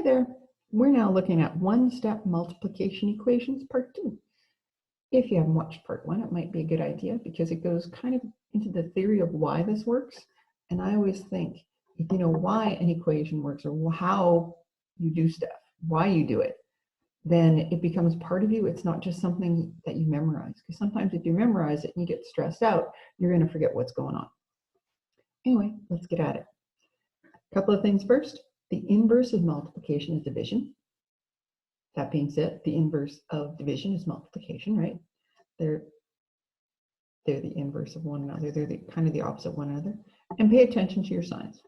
Hi there. We're now looking at one-step multiplication equations, part 2. If you haven't watched part 1, it might be a good idea because it goes kind of into the theory of why this works. And I always think, if you know why an equation works or how you do stuff, why you do it, then it becomes part of you. It's not just something that you memorize. Because sometimes if you memorize it and you get stressed out, you're going to forget what's going on. Anyway, let's get at it. A couple of things first. The inverse of multiplication is division. That being said, the inverse of division is multiplication, right? They're the inverse of one another. They're kind of the opposite of one another. And pay attention to your signs.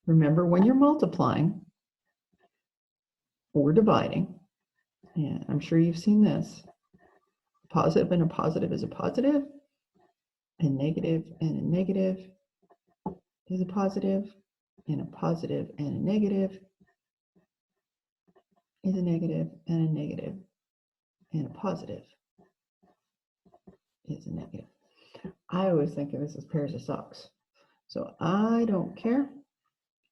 Remember, when you're multiplying or dividing, and I'm sure you've seen this, positive and a positive is a positive, and a negative is a positive, and a positive and a negative is a negative, and a negative and a positive is a negative. I always think of this as pairs of socks. So I don't care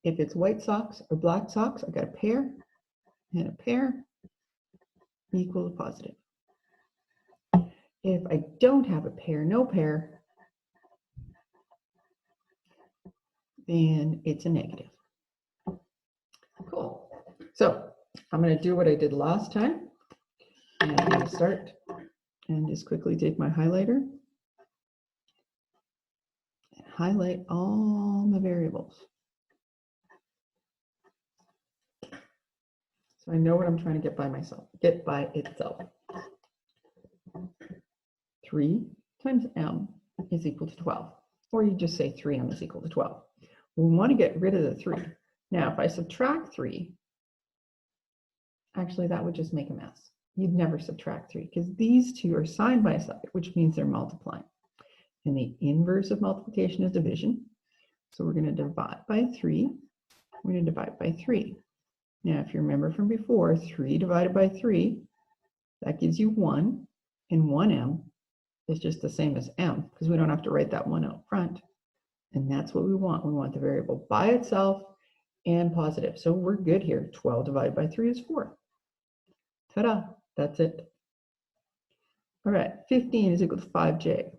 if it's white socks or black socks. I got a pair and a pair equal to positive. If I don't have a pair, no pair, then it's a negative. Cool. So I'm going to do what I did last time. And I'm going to start and just quickly take my highlighter and highlight all my variables. So I know what I'm trying to get by itself. 3 times m is equal to 12. Or you just say 3m is equal to 12. We want to get rid of the 3. Now, if I subtract 3, actually that would just make a mess. You'd never subtract 3 because these two are side by side, which means they're multiplying. And the inverse of multiplication is division. So we're going to divide by 3. We're going to divide by 3. Now, if you remember from before, 3 divided by 3, that gives you 1, and 1m is just the same as m because we don't have to write that 1 out front. And that's what we want. We want the variable by itself and positive. So we're good here. 12 divided by 3 is 4. Ta-da, that's it. All right, 15 is equal to 5j.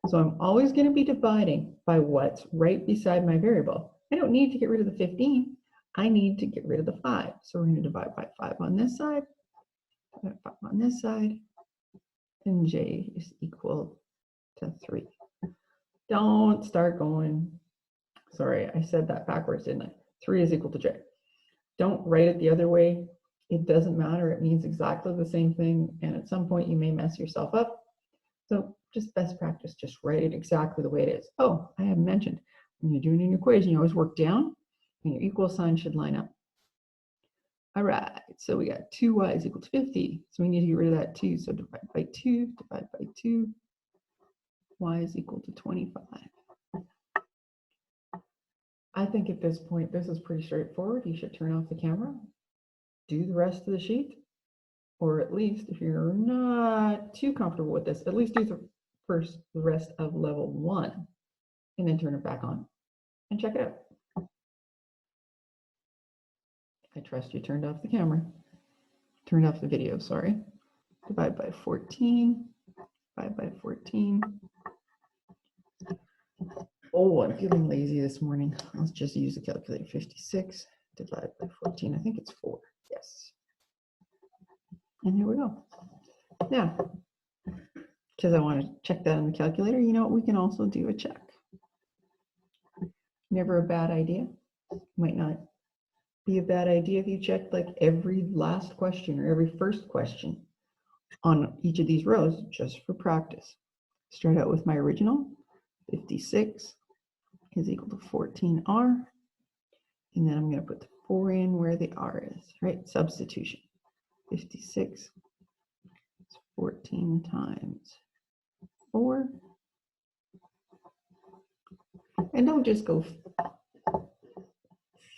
So I'm always going to be dividing by what's right beside my variable. I don't need to get rid of the 15. I need to get rid of the 5. So we're going to divide by 5 on this side, 5 on this side, and j is equal to 3. Don't start going, sorry, I said that backwards, didn't I? 3 is equal to j. Don't write it the other way. It doesn't matter. It means exactly the same thing. And at some point you may mess yourself up. So just best practice, just write it exactly the way it is. Oh, I haven't mentioned, when you're doing an equation, you always work down and your equal sign should line up. All right, so we got 2y is equal to 50. So we need to get rid of that 2. So divide by 2, divide by 2. Y is equal to 25. I think at this point, this is pretty straightforward. You should turn off the camera, do the rest of the sheet, or at least if you're not too comfortable with this, at least do the rest of level 1 and then turn it back on and check it out. I trust you turned off the camera, turned off the video, sorry. Divide by 14, divide by 14. Oh, I'm feeling lazy this morning. Let's just use the calculator. 56 divided by 14. I think it's 4. Yes. And here we go. Now, because I want to check that on the calculator, you know what? We can also do a check. Never a bad idea. Might not be a bad idea if you checked like every last question or every first question on each of these rows just for practice. Start out with my original. 56 is equal to 14r. And then I'm going to put the 4 in where the r is, right? Substitution. 56 is 14 times 4. And don't just go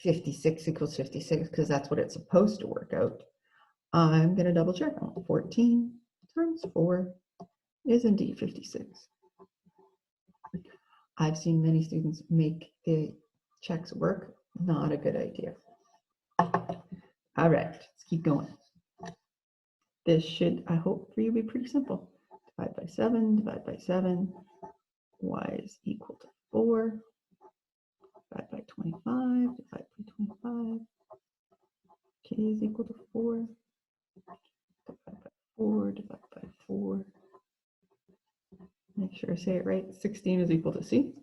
56 equals 56 because that's what it's supposed to work out. I'm going to double check. 14 times 4 is indeed 56. I've seen many students make the checks work. Not a good idea. All right, let's keep going. This should, I hope for you, be pretty simple. Divide by 7, divide by 7. Y is equal to 4. Divide by 25, divide by 25. K is equal to 4. Divide by 4, divide by 4. Make sure I say it right. 16 is equal to C.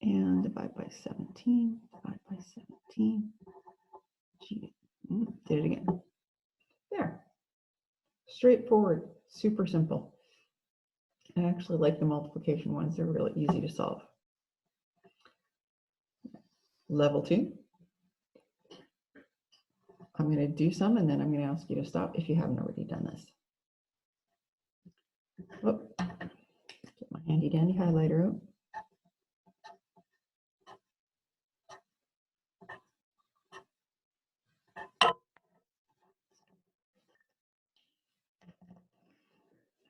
And divide by 17, divide by 17. Gee, did it again. There. Straightforward, super simple. I actually like the multiplication ones. They're really easy to solve. Level 2. I'm going to do some and then I'm going to ask you to stop if you haven't already done this. Oh, get my handy dandy highlighter out.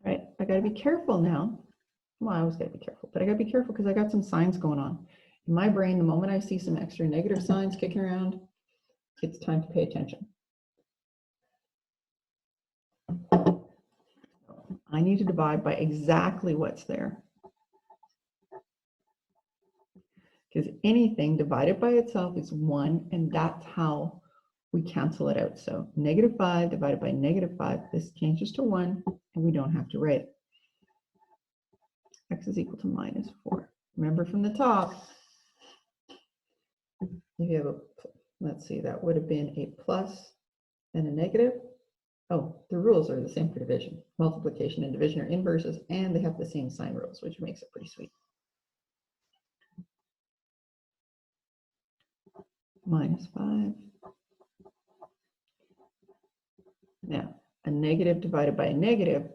All right, I got to be careful now. Well, I always got to be careful, but I got to be careful because I got some signs going on. In my brain, the moment I see some extra negative signs kicking around, it's time to pay attention. I need to divide by exactly what's there. Because anything divided by itself is 1, and that's how we cancel it out. So -5 divided by -5, this changes to 1, and we don't have to write it. X is equal to -4. Remember from the top, if you have a, let's see, that would have been a plus and a negative. Oh, the rules are the same for division. Multiplication and division are inverses, and they have the same sign rules, which makes it pretty sweet. -5. Now, a negative divided by a negative,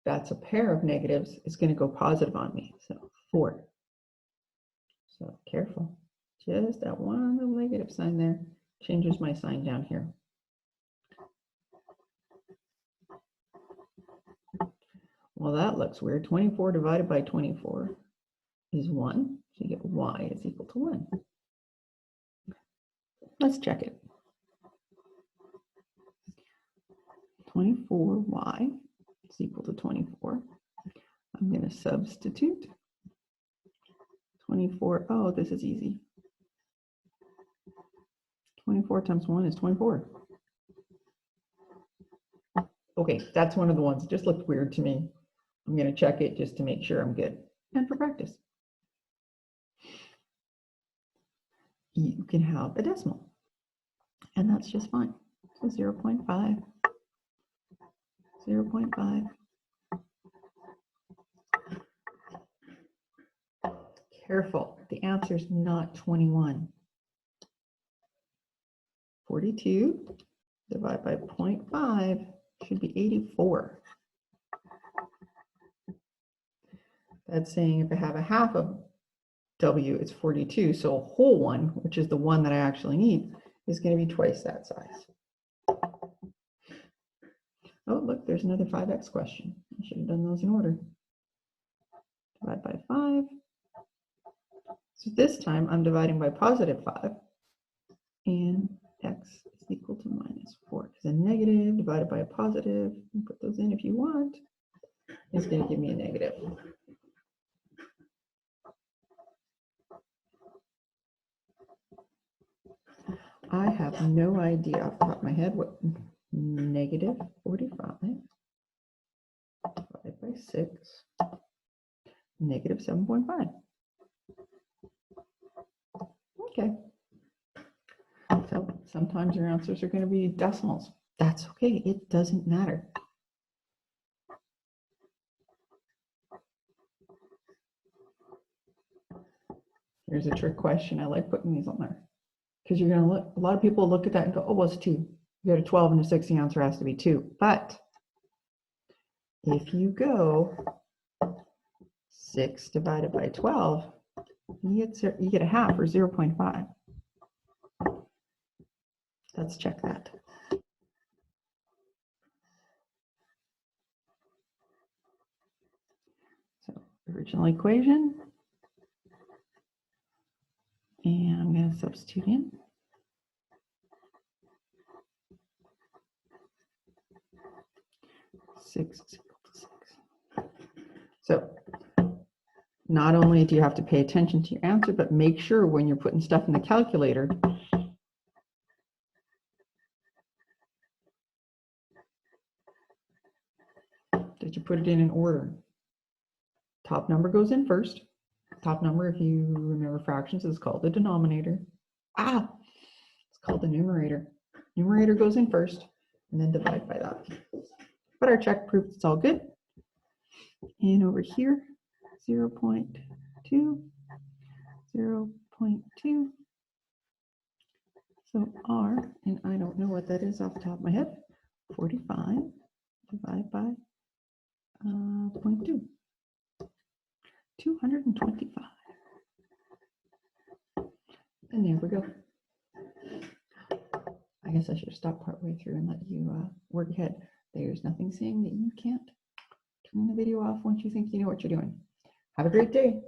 that's a pair of negatives, is going to go positive on me. So 4. So careful. Just that one little negative sign there changes my sign down here. Well, that looks weird. 24 divided by 24 is 1. So you get y is equal to 1. Let's check it. 24y is equal to 24. I'm going to substitute 24. Oh, this is easy. 24 times 1 is 24. Okay, that's one of the ones that just looked weird to me. I'm going to check it just to make sure I'm good. And for practice, you can have a decimal. And that's just fine. So 0.5, 0.5. Careful, the answer is not 21. 42 divided by 0.5 should be 84. That's saying if I have a half of W, it's 42. So a whole one, which is the one that I actually need, is going to be twice that size. Oh, look, there's another 5x question. I should have done those in order. Divide by 5. So this time I'm dividing by positive 5. And x is equal to -4. Because a negative divided by a positive, you put those in if you want, is going to give me a negative. I have no idea off the top of my head what -45 divided by 6, -7.5. Okay. So sometimes your answers are going to be decimals. That's okay. It doesn't matter. Here's a trick question. I like putting these on there because you're going to look, a lot of people look at that and go, oh, well, it's 2. You got a 12 and a 6, the answer has to be 2. But if you go 6 divided by 12, you get a half or 0.5. Let's check that. So original equation, and I'm going to substitute in 6 is equal to 6. So not only do you have to pay attention to your answer, but make sure when you're putting stuff in the calculator, that you put it in order. Top number goes in first. Top number, if you remember fractions, is called the denominator. It's called the numerator. Numerator goes in first, and then divide by that. But our check proves it's all good. And over here, 0.2, 0.2. So R, and I don't know what that is off the top of my head, 45 divided by 0.2. 225. And there we go. I guess I should have stopped partway through and let you work ahead. There's nothing saying that you can't turn the video off once you think you know what you're doing. Have a great day.